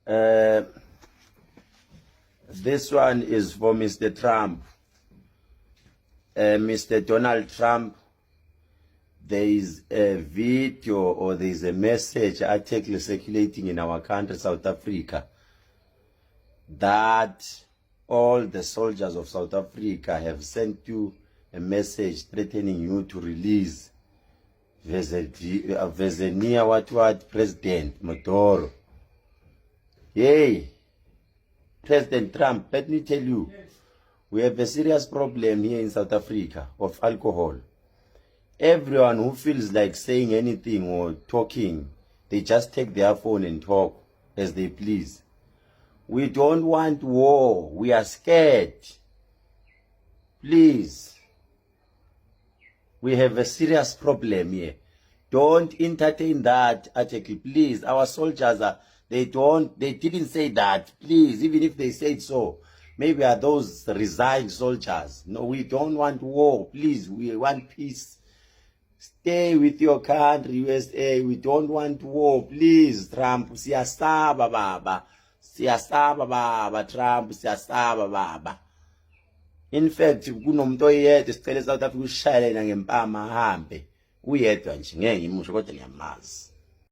This one is for Mr. Trump. Mr. Donald Trump, there is a video or there is a message article circulating in our country, South Africa, that all the soldiers of South Africa have sent you a message threatening you to release Vezenia what President Maduro. Hey, President Trump, let me tell you, we have a serious problem here in South Africa of alcohol. Everyone who feels like saying anything or talking, they just take their phone and talk as they please. We don't want war. We are scared. Please. We have a serious problem here. Don't entertain that article, please. Our soldiers they didn't say that, please, even if they said so. Maybe are those resigned soldiers. No, we don't want war, please. We want peace. Stay with your country, USA. We don't want war, please. Trump, siyasaba baba. Siyasaba baba, Trump, siyasaba baba. In fact, kunomuntu oyedwa sicela South Africa ushayele ngempama ahambe. Uyedwa nje ngeke ngimusho kodwa ngiyamazi.